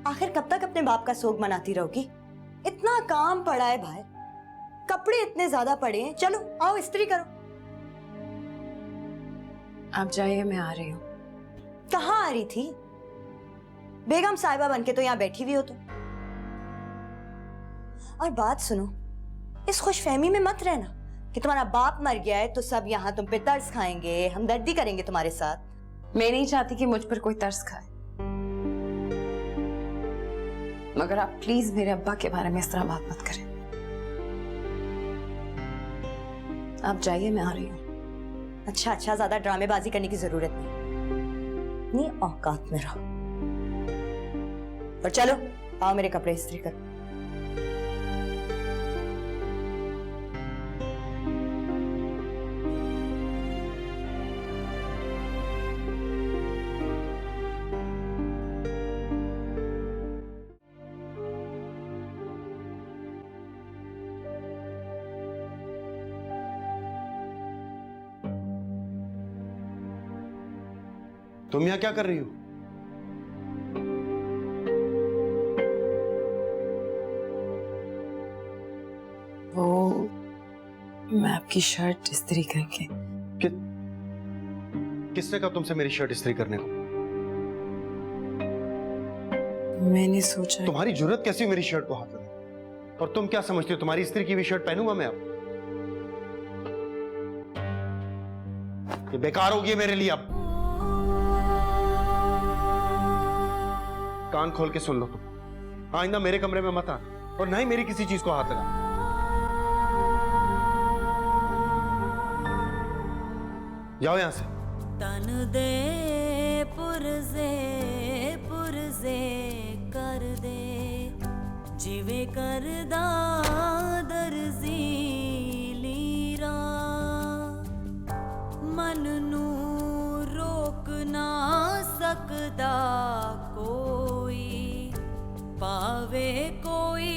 आखिर कब तक अपने बाप का सोग मनाती रहोगी? इतना काम पड़ा है बाहर, कपड़े इतने ज्यादा पड़े हैं, चलो आओ इस्त्री करो। आप जाइए, मैं आ रही हूँ। कहाँ आ रही थी? बेगम साहिबा बनके तो यहाँ बैठी हुई हो तुम। और बात सुनो, इस खुशफहमी में मत रहना कि तुम्हारा बाप मर गया है तो सब यहाँ तुम पे तरस खाएंगे, हमदर्दी करेंगे तुम्हारे साथ। मैं नहीं चाहती कि मुझ पर कोई तरस खाए, मगर आप प्लीज मेरे अब्बा के बारे में इस तरह बात मत करें। आप जाइए, मैं आ रही हूँ। अच्छा अच्छा, ज्यादा ड्रामेबाजी करने की जरूरत नहीं, औकात में रहो। और चलो आओ मेरे कपड़े इस्त्री करो। तुम यहाँ क्या कर रही हो? वो मैं आपकी शर्ट इस्त्री करके। किसने कहा तुमसे मेरी शर्ट इस्त्री करने को? मैंने सोचा। तुम्हारी जरूरत कैसी हुई मेरी शर्ट को हाथ लगाने? और तुम क्या समझती हो तुम्हारी इस्त्री की हुई शर्ट पहनूंगा मैं अब? ये बेकार होगी मेरे लिए अब। कान खोल के सुन लो तुम, आइंदा मेरे कमरे में मत आना और ना ही मेरी किसी चीज को हाथ लगाना। जाओ यहां से। तन दे पुरजे कर दे, जिवे करदा दर्जी लीरा, मन नू रोक ना सकदा कोई, पावे कोई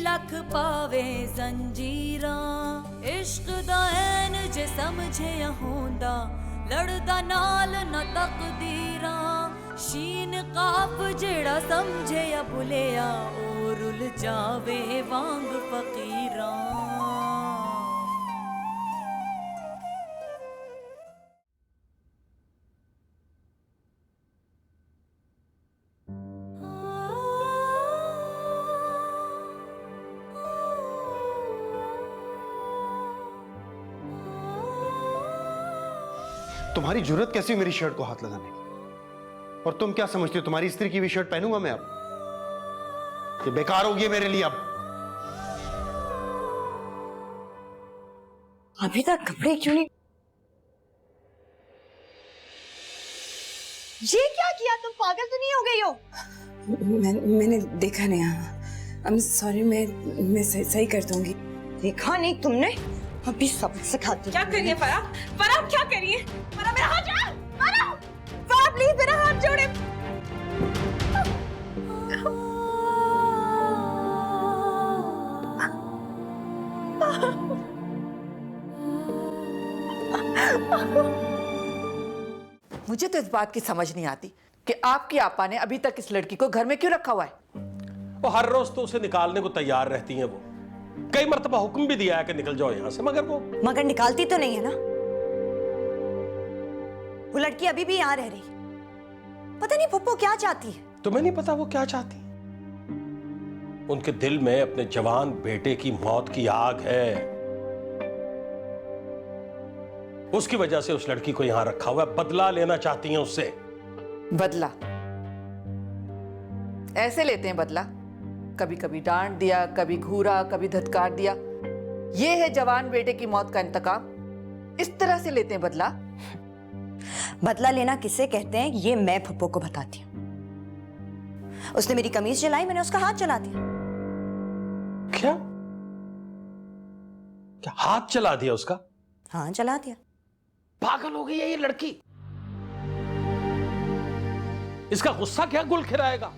लख पावे जंजीरा, इश्क दा ऐन जे समझे होंदा, लड़दा नाल न तकदीरा, शीन काफ जेड़ा समझे या भुलिया, ओ रुल जावे वांग फकीरा। तुम्हारी जरूरत कैसी हुई मेरी शर्ट को हाथ लगाने की? और तुम क्या समझती हो तुम्हारी इस्त्री की हुई शर्ट पहनूंगा मैं अब? ये बेकार होगी मेरे लिए अब। अभी तक कपड़े क्यों नहीं? ये क्या किया? तुम पागल तो नहीं हो गई हो? मैंने देखा नहीं। आई एम सॉरी, मैं सही कर दूंगी। देखा नहीं तुमने? अभी सबक सिखाती। क्या करिए फरा? फरा क्या करिए? फरा मेरा हाथ छोड़! फरा! फरा प्लीज मेरा हाथ छोड़े। मुझे तो इस बात की समझ नहीं आती कि आपकी आपा ने अभी तक इस लड़की को घर में क्यों रखा हुआ है। वो हर रोज तो उसे निकालने को तैयार रहती हैं। वो कई मर्तबा हुक्म भी दिया है कि निकल जाओ यहां से, मगर निकालती तो नहीं है ना। वो लड़की अभी भी यहाँ रह रही। पता नहीं पप्पू क्या चाहती है। तुम्हें नहीं पता वो क्या चाहती? उनके दिल में अपने जवान बेटे की मौत की आग है। उसकी वजह से उस लड़की को यहां रखा हुआ है। बदला लेना चाहती हैं उससे। बदला ऐसे लेते हैं बदला? कभी कभी डांट दिया, कभी घूरा, कभी धत्कार दिया। ये है जवान बेटे की मौत का इंतकाम? इस तरह से लेते हैं बदला? बदला लेना किसे कहते हैं ये मैं पप्पू को बताती हूँ। उसने मेरी कमीज जलाई, मैंने उसका हाथ चला दिया। क्या क्या हाथ चला दिया उसका? हाँ चला दिया। पागल हो गई है ये लड़की। इसका गुस्सा क्या गुल खिलाएगा?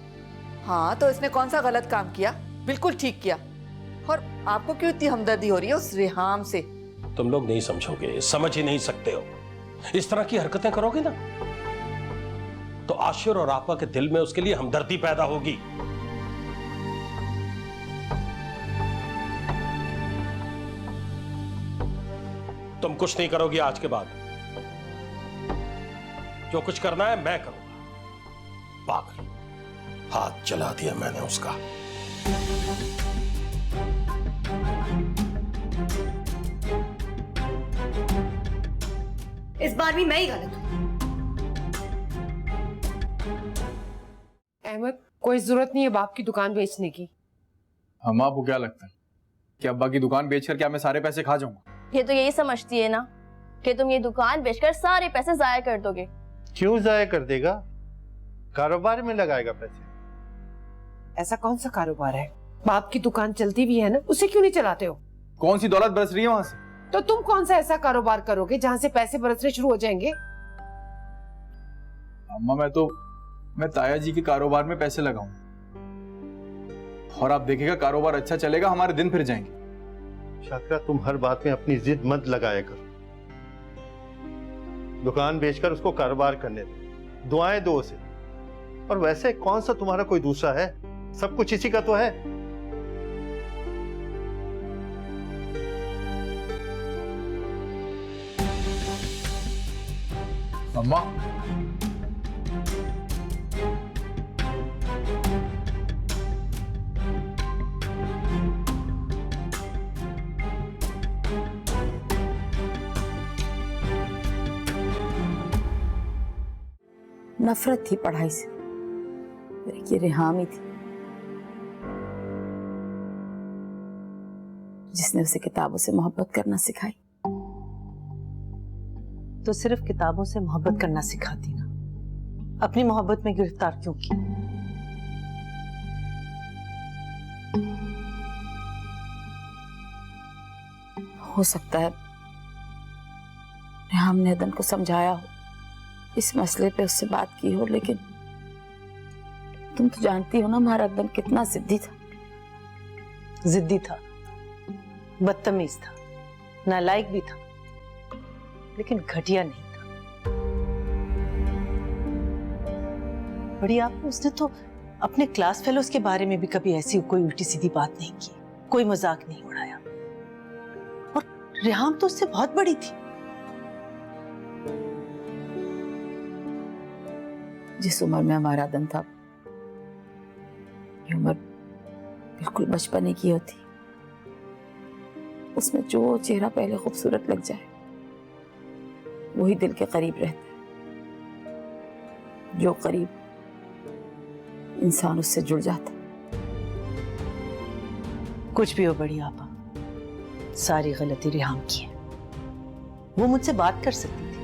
हाँ तो इसने कौन सा गलत काम किया? बिल्कुल ठीक किया। और आपको क्यों इतनी हमदर्दी हो रही है उस रेहाम से? तुम लोग नहीं समझोगे, समझ ही नहीं सकते हो। इस तरह की हरकतें करोगे ना तो आशिर और आपा के दिल में उसके लिए हमदर्दी पैदा होगी। तुम कुछ नहीं करोगी आज के बाद। जो कुछ करना है मैं करूंगा। पागल, हाथ जला दिया मैंने उसका। इस बार भी मैं ही गलत हूँ। अहमद, कोई जरूरत नहीं है बाप की दुकान बेचने की। हम आपको क्या लगता है कि अब्बा की दुकान बेचकर क्या मैं सारे पैसे खा जाऊंगा? ये तो यही समझती है ना कि तुम ये दुकान बेचकर सारे पैसे जाया कर दोगे। क्यों जाया कर देगा? कारोबार में लगाएगा पैसे। ऐसा कौन सा कारोबार है? बाप की दुकान चलती भी है ना, उसे क्यों नहीं चलाते हो? कौन सी दौलत बरस रही है वहां से? तो तुम कौन सा ऐसा कारोबार करोगे जहाँ से पैसे बरसने शुरू हो जाएंगे? अम्मा, मैं ताया जी के कारोबार में पैसे लगाऊं और आप देखिएगा कारोबार अच्छा चलेगा, हमारे दिन फिर जाएंगे। शाकरा, तुम हर बात में अपनी जिद मत लगाया करो। दुकान बेचकर उसको कारोबार करने दो, दुआएं दो उसे। और वैसे कौन सा तुम्हारा कोई दूसरा है? सब कुछ इसी का तो है। अम्मा, नफरत थी पढ़ाई से, ये रेहाम ही थी जिसने उसे किताबों से मोहब्बत करना सिखाई। तो सिर्फ किताबों से मोहब्बत करना सिखाती ना, अपनी मोहब्बत में गिरफ्तार क्यों की? हो सकता है रेहाम ने अदन को समझाया हो, इस मसले पे उससे बात की हो, लेकिन तुम तो जानती हो ना हमारा अदन कितना जिद्दी था। जिद्दी था, बदतमीज था, नालायक भी था, लेकिन घटिया नहीं था। बड़ी आप, उसने तो अपने क्लास फेलोज के बारे में भी कभी ऐसी कोई उल्टी सीधी बात नहीं की, कोई मजाक नहीं उड़ाया। और रेहाम तो उससे बहुत बड़ी थी। जिस उम्र में हमारा अदन था, ये उम्र बिल्कुल बचपने की होती। उसमें जो चेहरा पहले खूबसूरत लग जाए वही दिल के करीब रहता है। जो करीब इंसान उससे जुड़ जाता। कुछ भी हो बड़ी आपा, सारी गलती रेहाम की है। वो मुझसे बात कर सकती थी,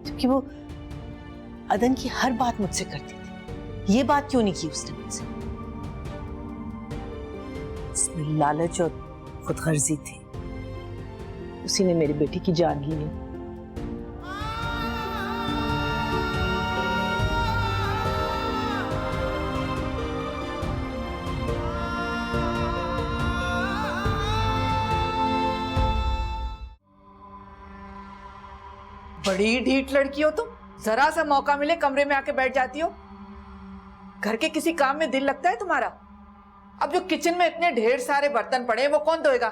क्योंकि वो अदन की हर बात मुझसे करती थी। ये बात क्यों नहीं की उसने मुझसे? इसमें लालच और खुदगर्जी थी। उसी ने मेरी बेटी की जान ही ली। बड़ी ढीठ लड़की हो तुम, जरा सा मौका मिले कमरे में आके बैठ जाती हो। घर के किसी काम में दिल लगता है तुम्हारा? अब जो किचन में इतने ढेर सारे बर्तन पड़े हैं वो कौन धोएगा?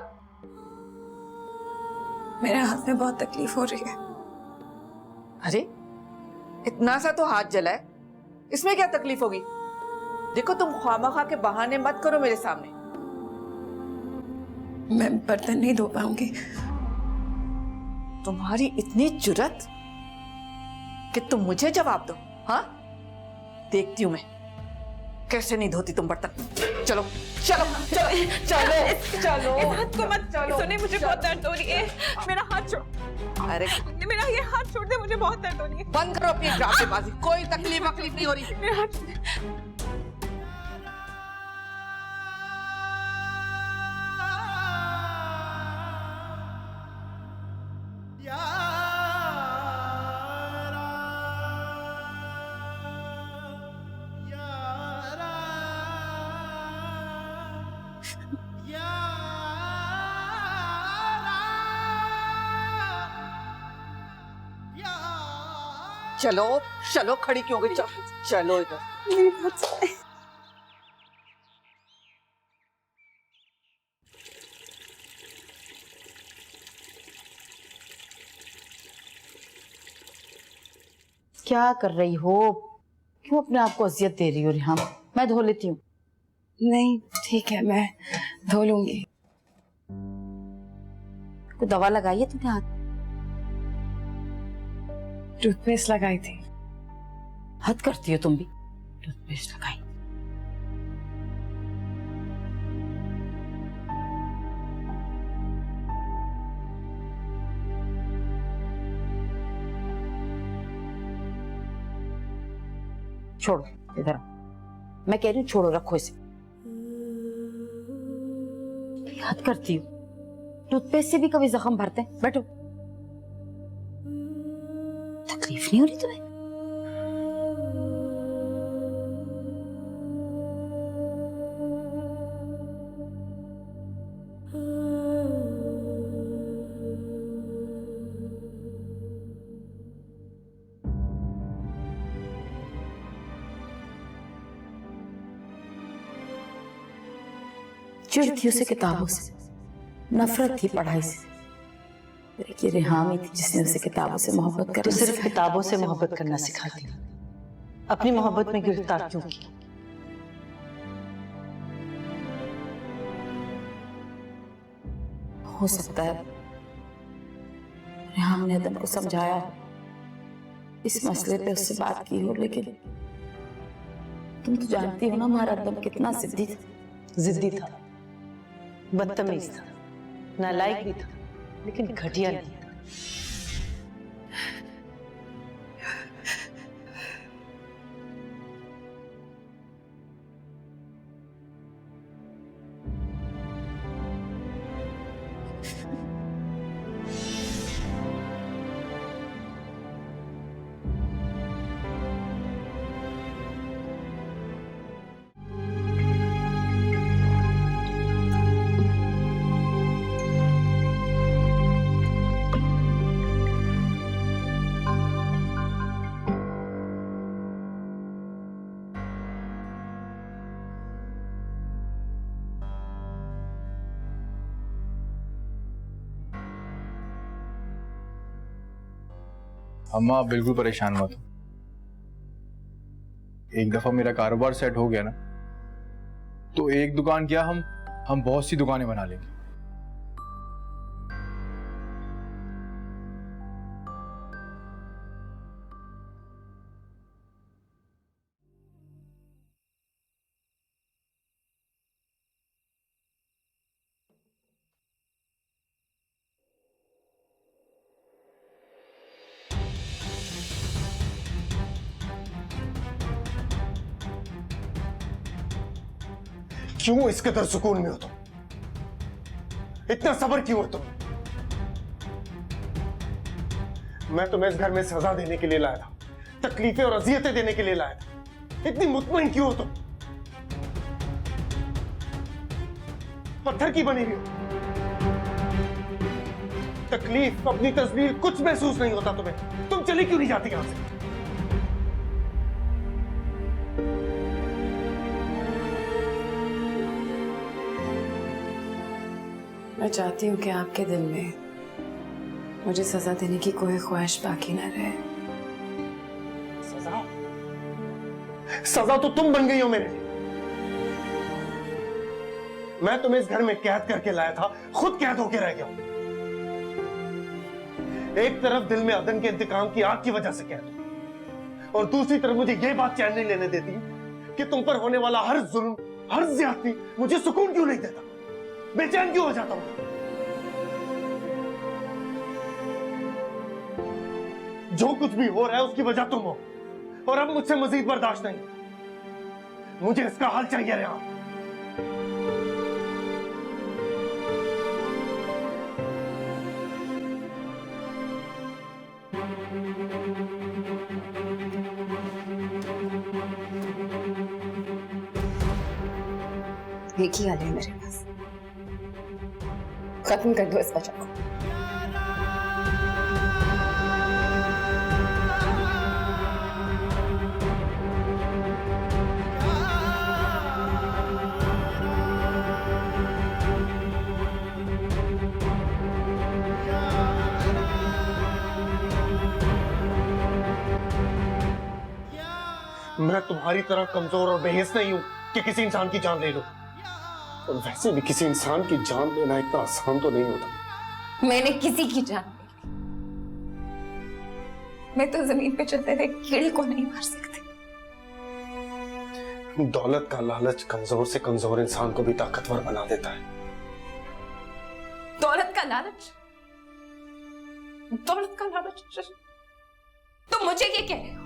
मेरे हाथ में बहुत तकलीफ हो रही है। अरे इतना सा तो हाथ जला है, इसमें क्या तकलीफ होगी? देखो तुम ख्वामखा के बहाने मत करो मेरे सामने। मैं बर्तन नहीं धो पाऊंगी। तुम्हारी इतनी जुर्रत कि तुम मुझे जवाब दो? हाँ, देखती हूं मैं कैसे नहीं धोती तुम बर्तन। चलो चलो चलो चलो चलो, इस हाथ को मत चलो, सुने, मुझे चलो। बहुत दर्द हो रही है। मेरा हाथ छोड़। अरे मेरा ये हाथ छोड़ दे, मुझे बहुत दर्द हो रही है। बंद करो अपनी ड्रामेबाजी, कोई तकलीफ नहीं हो रही। मेरा हाथ छोड़ दे। चलो चलो, खड़ी क्यों गई? चलो चलो इधर। क्या कर रही हो? क्यों अपने आप को अजियत दे रही हो रिहाम? मैं धो लेती हूँ। नहीं ठीक है, मैं धो लूंगी। कोई दवा लगाई है तुमने हाथ? टूथपेस्ट लगाई थी। हद करती हो तुम भी। टूथपेस्ट लगाई? छोड़ो, इधर आओ। मैं कह रही हूँ छोड़ो, रखो इसे। हद करती हो। टूथपेस्ट से भी कभी जख्म भरते हैं? बैठो। तकलीफ नहीं हो रही तुम्हें? चिढ़ थी उसे किताबों से, नफरत थी पढ़ाई से। ये रिहाम ही थी जिसने उसे किताबों से मोहब्बत कर। तो सिर्फ किताबों से मोहब्बत करना सिखाती, अपनी मोहब्बत में गिरफ्तार क्यों की? हो सकता है रिहाम ने अदम को समझाया, इस मसले पे उससे बात की हो, लेकिन तुम तो जानती हो ना हमारा अदम कितना जिद्दी था। जिद्दी था, बदतमीज था, नालायक भी था, लेकिन घटिया नहीं था। अम्मा आप बिल्कुल परेशान मत हो। एक दफा मेरा कारोबार सेट हो गया ना, तो एक दुकान क्या हम बहुत सी दुकानें बना लेंगे। क्यों इस कदर सुकून में हो तुम? इतना सब्र क्यों हो तुम? मैं तुम्हें इस घर में सजा देने के लिए लाया था, तकलीफें और अजियतें देने के लिए लाया था। इतनी मुतमईन क्यों हो तुम? पत्थर की बनी हुई हो। तकलीफ, अपनी तस्वीर कुछ महसूस नहीं होता तुम्हें। तुम चली क्यों नहीं जाती यहां से? मैं चाहती हूँ कि आपके दिल में मुझे सजा देने की कोई ख्वाहिश बाकी न रहे। सजा? सजा तो तुम बन गई हो मेरे लिए। मैं तुम्हें इस घर में कैद करके लाया था, खुद कैद होके रह गया हूं। एक तरफ दिल में अदन के इंतकाम की आग की वजह से कैद हूं, और दूसरी तरफ मुझे यह बात चैन नहीं लेने देती कि तुम पर होने वाला हर जुल्म, हर ज्यादती मुझे सुकून क्यों नहीं देता, बेचैन क्यों हो जाता हूं। जो कुछ भी हो रहा है उसकी वजह तुम हो, और अब मुझसे मजीद बर्दाश्त नहीं। मुझे इसका हल चाहिए रिहाम। एक ही हल है मेरे पास, खत्म कर दो इस वजह को। मैं तुम्हारी तरह कमजोर और बेहिस नहीं हूं कि किसी इंसान की जान ले लो। और वैसे भी किसी इंसान की जान लेना इतना आसान तो नहीं होता। मैंने किसी की जान नहीं ली। मैं तो जमीन पे चलते हुए कीड़े को नहीं मार सकती। दौलत का लालच कमजोर से कमजोर इंसान को भी ताकतवर बना देता है। दौलत का लालच? दौलत का लालच? तुम मुझे ये कह रहे हो?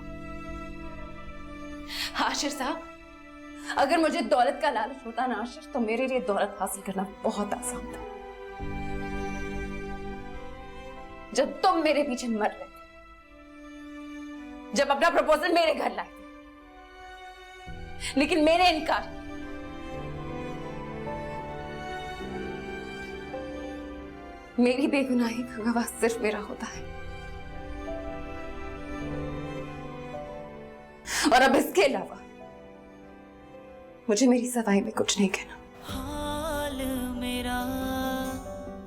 आशिर साहब, अगर मुझे दौलत का लालच होता ना आशिर, तो मेरे लिए दौलत हासिल करना बहुत आसान था। जब तुम मेरे पीछे मर रहे थे, जब अपना प्रपोजल मेरे घर लाए थे, लेकिन मैंने इनकार किया। मेरी बेगुनाही का गवाह सिर्फ मेरा होता है, और अब इसके अलावा मुझे मेरी सफाई में कुछ नहीं कहना। हाल मेरा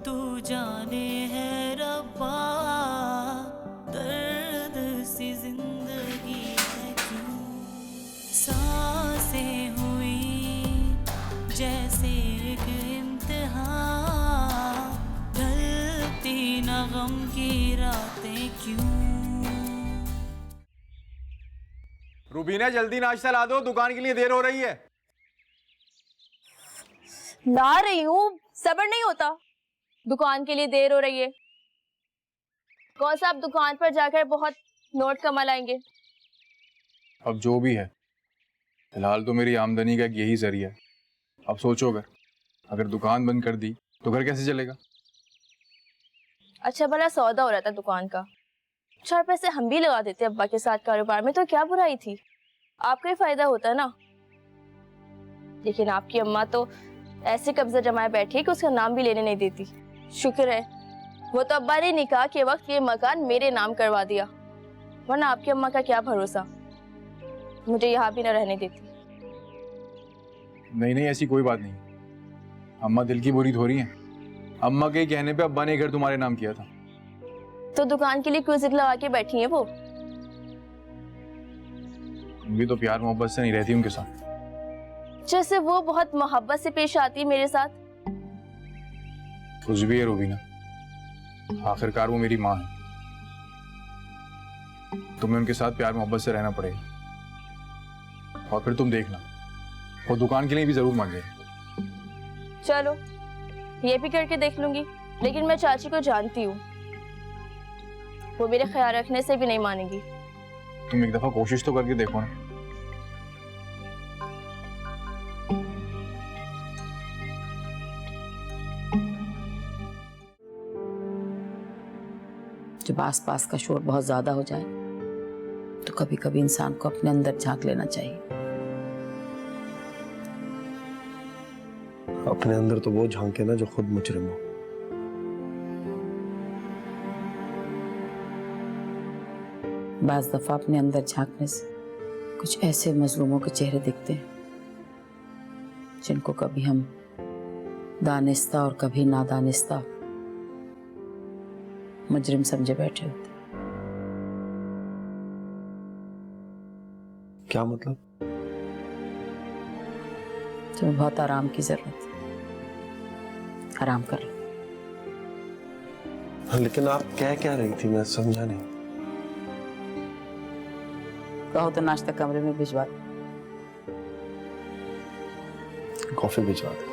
तू जाने है रब्बा, दर्द सी जिंदगी है क्यों, सांसें हुई जैसे एक इम्तिहान, ढलती न गम की रातें क्यों। रूबीना जल्दी नाश्ता ला दो, दुकान के लिए देर हो रही है। ला रही हूँ, सब्र नहीं होता। दुकान के लिए देर हो रही है। कौन सा आप दुकान पर जाकर बहुत नोट कमा लाएंगे? अब जो भी है, फिलहाल तो मेरी आमदनी का एक यही जरिया है। अब सोचो, अगर दुकान बंद कर दी तो घर कैसे चलेगा? अच्छा भला सौदा हो रहा था दुकान का, 4 पैसे हम भी लगा देते अब्बा के साथ कारोबार में, तो क्या बुराई थी? आपका ही फायदा होता ना। लेकिन आपकी अम्मा तो ऐसे कब्जा जमाए बैठी है कि उसका नाम भी लेने नहीं देती। शुक्र है वो तो अब्बा ने निकाह के वक्त ये मकान मेरे नाम करवा दिया, वरना आपकी अम्मा का क्या भरोसा, मुझे यहाँ भी न रहने देती। नहीं नहीं, ऐसी कोई बात नहीं। अम्मा दिल की बुरी थोड़ी है। अम्मा के कहने पे अब्बा ने घर तुम्हारे नाम किया था। तो दुकान के लिए क्यों जिद लगा के बैठी है वो? भी तो प्यार मोहब्बत से नहीं रहती उनके साथ, जैसे वो बहुत मोहब्बत से पेश आती है मेरे साथ। कुछ भी है रूबीना, आखिरकार वो मेरी माँ है। तुम्हें उनके साथ प्यार मोहब्बत से रहना पड़ेगा, और फिर तुम देखना वो दुकान के लिए भी जरूर मान जाएगी। चलो ये भी करके देख लूंगी, लेकिन मैं चाची को जानती हूँ, वो मेरे ख्याल रखने से भी नहीं मानेगी। तुम एक दफा कोशिश तो करके देखो ना। जब आसपास का शोर बहुत ज्यादा हो जाए तो कभी कभी इंसान को अपने अंदर झांक लेना चाहिए। अपने अंदर तो वो झांके ना जो खुद मुजरिम हो। बाज दफा अपने अंदर झांकने से कुछ ऐसे मजलूमों के चेहरे दिखते हैं जिनको कभी हम दानिस्ता और कभी नादानिस्ता मुजरिम समझे बैठे होते। क्या मतलब? तुम्हें बहुत आराम की जरूरत है, आराम कर लो। लेकिन आप कह क्या रही थी, मैं समझा नहीं। कहो तो नाश्ता कमरे में भिजवा, कॉफी भिजवा दे।